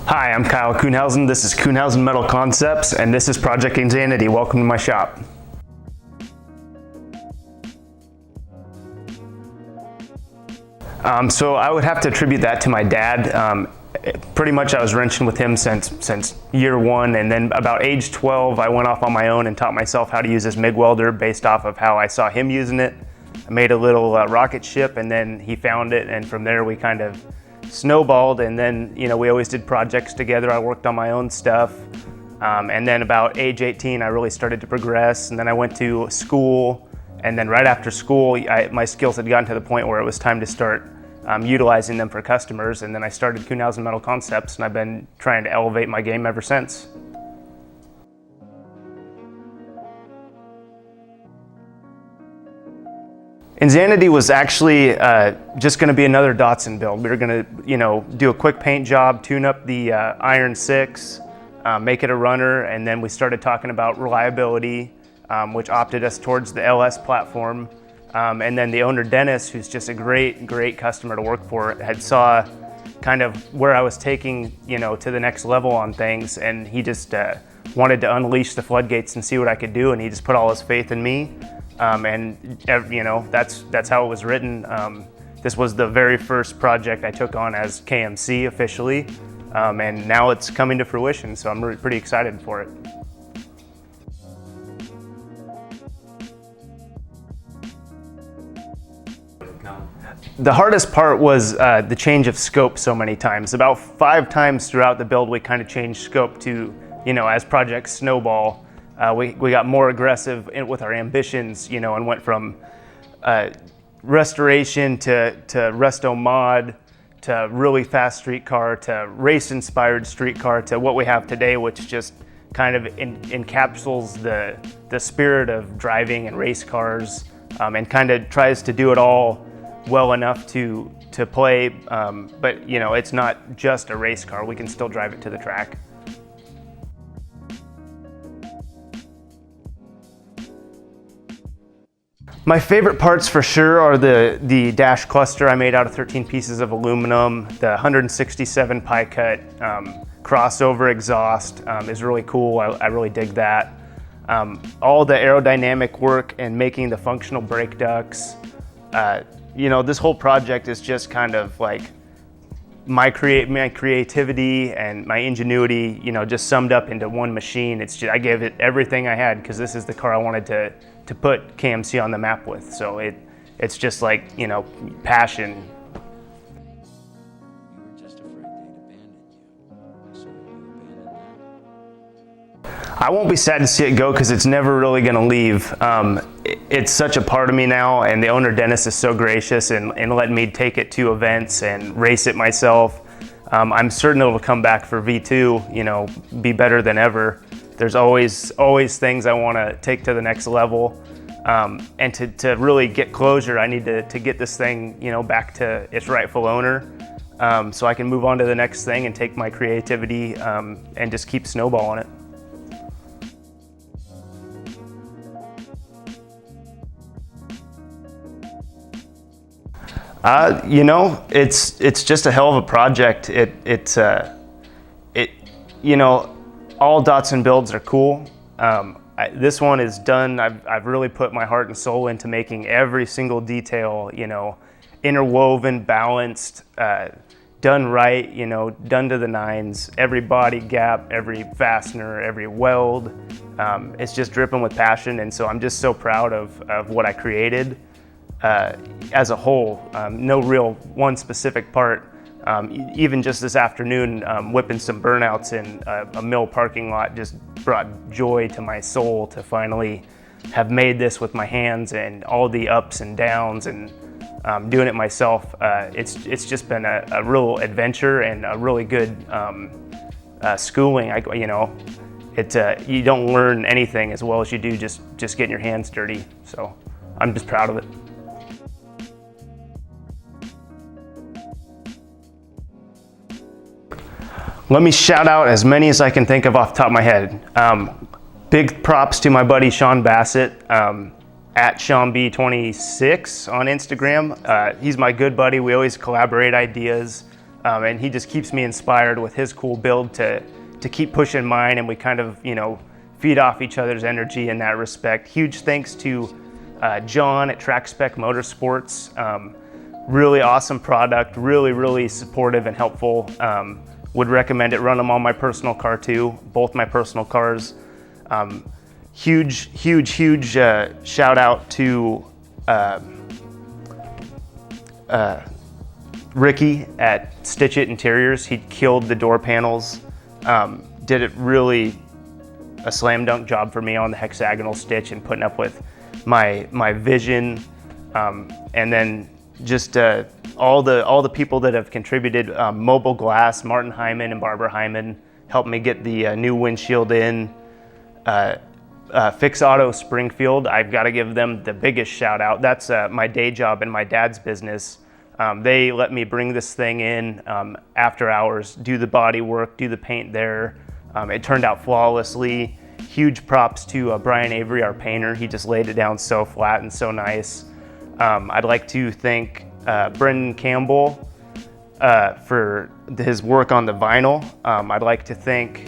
Hi, I'm Kyle Kuhnhausen. This is Kuhnhausen Metal Concepts, and this is Project InZanity. Welcome to my shop. So I would have to attribute that to my dad. Pretty much I was wrenching with him since year one, and then about age 12 I went off on my own and taught myself how to use this MIG welder based off of how I saw him using it. I made a little rocket ship, and then he found it, and from there we kind of snowballed, and then we always did projects together. I worked on my own stuff, and then about age 18 I really started to progress, and then I went to school, and then right after school my skills had gotten to the point where it was time to start utilizing them for customers, and then I started Kuhnhausen Metal Concepts, and I've been trying to elevate my game ever since. InZanity was actually just going to be another Datsun build. We were going to, do a quick paint job, tune up the Iron 6, make it a runner, and then we started talking about reliability, which opted us towards the LS platform. And then the owner, Dennis, who's just a great customer to work for, had saw kind of where I was taking, to the next level on things, and he just wanted to unleash the floodgates and see what I could do, and he just put all his faith in me. And that's how it was written. This was the very first project I took on as KMC officially, and now it's coming to fruition, so I'm pretty excited for it. The hardest part was the change of scope so many times. About 5 times throughout the build we kind of changed scope to, as projects snowball. We got more aggressive with our ambitions, and went from restoration to resto mod to really fast street car to race inspired street car to what we have today, which just kind of encapsulates the spirit of driving and race cars, and kind of tries to do it all well enough to play, but it's not just a race car. We can still drive it to the track. My favorite parts for sure are the dash cluster I made out of 13 pieces of aluminum. The 167 pie cut crossover exhaust is really cool. I really dig that. All the aerodynamic work and making the functional brake ducts. This whole project is just kind of like my creativity and my ingenuity, just summed up into one machine. I gave it everything I had because this is the car I wanted to put KMC on the map with. So it's just like, passion. You were just afraid they'd abandon you. So you abandoned them? I won't be sad to see it go because it's never really going to leave. It's such a part of me now, and the owner Dennis is so gracious and letting me take it to events and race it myself. I'm certain it'll come back for V2, be better than ever. There's always things I want to take to the next level, and to really get closure, I need to get this thing back to its rightful owner, so I can move on to the next thing and take my creativity and just keep snowballing it. It's just a hell of a project. All Datsun builds are cool. This one is done. I've really put my heart and soul into making every single detail, interwoven, balanced, done right, done to the nines. Every body gap, every fastener, every weld. It's just dripping with passion, and so I'm just so proud of what I created as a whole. No real one specific part. Even just this afternoon, whipping some burnouts in a mill parking lot just brought joy to my soul to finally have made this with my hands, and all the ups and downs, and doing it myself. It's just been a real adventure and a really good schooling. You don't learn anything as well as you do just getting your hands dirty. So I'm just proud of it. Let me shout out as many as I can think of off the top of my head. Big props to my buddy Sean Bassett, at SeanB26 on Instagram. He's my good buddy. We always collaborate ideas. and he just keeps me inspired with his cool build to keep pushing mine, and we kind of, you know, feed off each other's energy in that respect. Huge thanks to John at Track Spec Motorsports. Really awesome product, really supportive and helpful. Would recommend it. Run them on my personal car too, both my personal cars. Huge shout out to Ricky at Stitch It Interiors. He killed the door panels. Did it really a slam dunk job for me on the hexagonal stitch and putting up with my vision, and then just all the people that have contributed. Mobile Glass, Martin Hyman and Barbara Hyman helped me get the new windshield in. Fix Auto Springfield, I've got to give them the biggest shout out. That's my day job and my dad's business. They let me bring this thing in after hours, do the body work, do the paint there. It turned out flawlessly. Huge props to Brian Avery, our painter. He just laid it down so flat and so nice. I'd like to thank Brendan Campbell for his work on the vinyl. I'd like to thank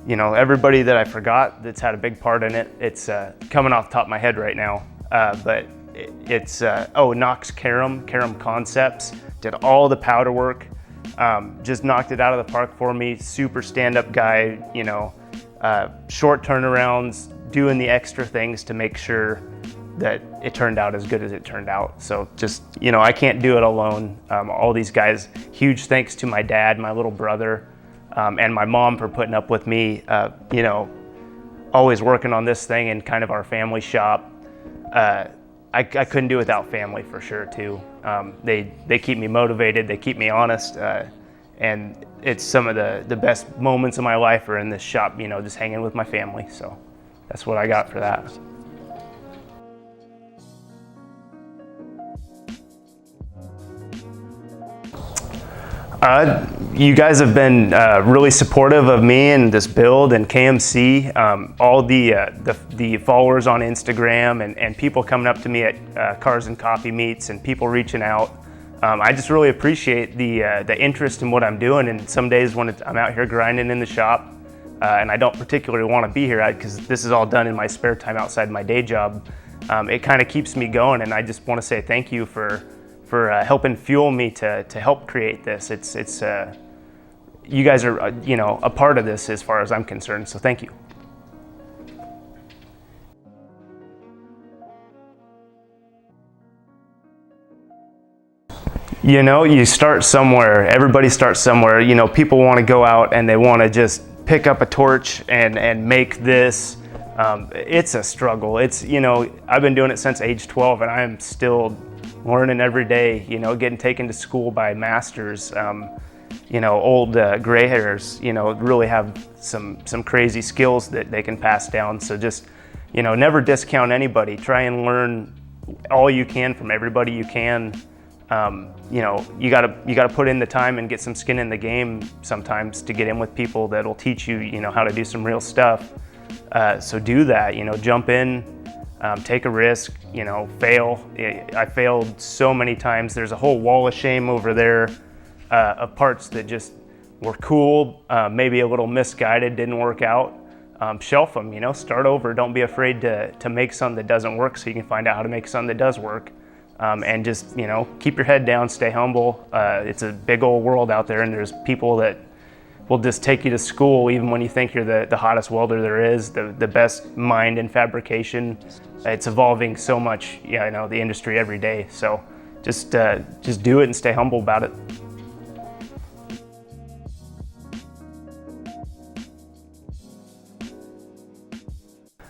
you know, everybody that I forgot that's had a big part in it. It's coming off the top of my head right now, but it's Knox Karam Concepts did all the powder work. Just knocked it out of the park for me. Super stand-up guy, you know, short turnarounds, doing the extra things to make sure that it turned out as good as it turned out. So just, you know, I can't do it alone. All these guys, huge thanks to my dad, my little brother, and my mom for putting up with me, you know, always working on this thing in kind of our family shop. I couldn't do without family for sure too. They keep me motivated, they keep me honest, and it's some of the best moments of my life are in this shop, you know, just hanging with my family. So that's what I got for that. You guys have been really supportive of me and this build and KMC. All the followers on Instagram and people coming up to me at Cars and Coffee meets and people reaching out. I just really appreciate the interest in what I'm doing. And some days when I'm out here grinding in the shop and I don't particularly want to be here because this is all done in my spare time outside my day job, it kind of keeps me going. And I just want to say thank you for helping fuel me to help create this. It's you guys are you know, a part of this as far as I'm concerned, so thank you. You know, you start somewhere. Everybody starts somewhere. You know, people want to go out and they want to just pick up a torch and make this. It's a struggle. It's, you know, I've been doing it since age 12 and I am still learning every day, you know, getting taken to school by masters, you know, old gray hairs, you know, really have some crazy skills that they can pass down. So just, you know, never discount anybody. Try and learn all you can from everybody you can. You know, you gotta put in the time and get some skin in the game sometimes to get in with people that'll teach you, you know, how to do some real stuff. So do that, you know, jump in. Take a risk, you know, fail. I failed so many times. There's a whole wall of shame over there of parts that just were cool, maybe a little misguided, didn't work out. Shelf them, you know, start over. Don't be afraid to make something that doesn't work so you can find out how to make something that does work. And just, you know, keep your head down, stay humble. It's a big old world out there and there's people that will just take you to school even when you think you're the hottest welder there is, the best mind in fabrication. It's evolving so much, yeah, I know, the industry every day. So just do it and stay humble about it.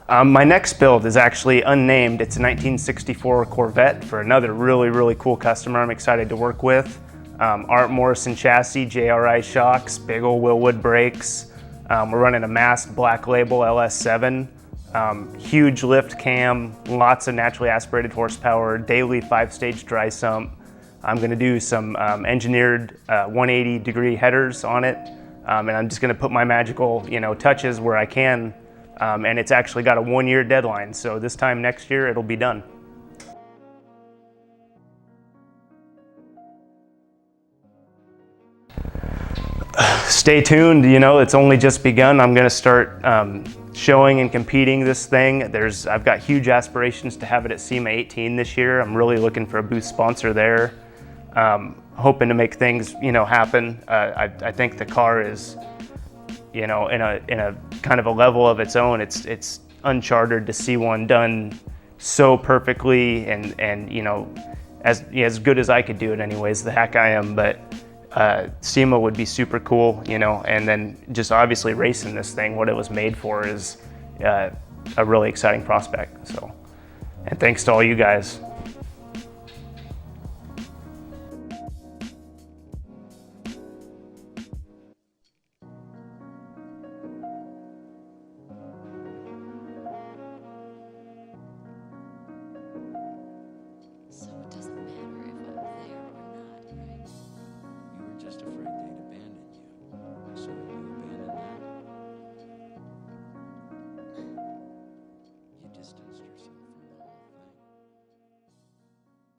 My next build is actually unnamed. It's a 1964 Corvette for another really cool customer I'm excited to work with. Art Morrison chassis, JRI shocks, big old Willwood brakes. We're running a masked black label LS7, huge lift cam, lots of naturally aspirated horsepower, daily 5-stage dry sump. I'm gonna do some engineered 180-degree headers on it, and I'm just gonna put my magical, you know, touches where I can, and it's actually got a 1-year deadline, so this time next year it'll be done. stay tuned. You know, it's only just begun. I'm going to start showing and competing this thing. I've got huge aspirations to have it at SEMA 18 this year. I'm really looking for a booth sponsor there. Hoping to make things, you know, happen. I think the car is, you know, in a kind of a level of its own. It's uncharted to see one done so perfectly and you know, as good as I could do it anyways. The heck I am, but SEMA would be super cool, you know, and then just obviously racing this thing, what it was made for, is a really exciting prospect. So, and thanks to all you guys.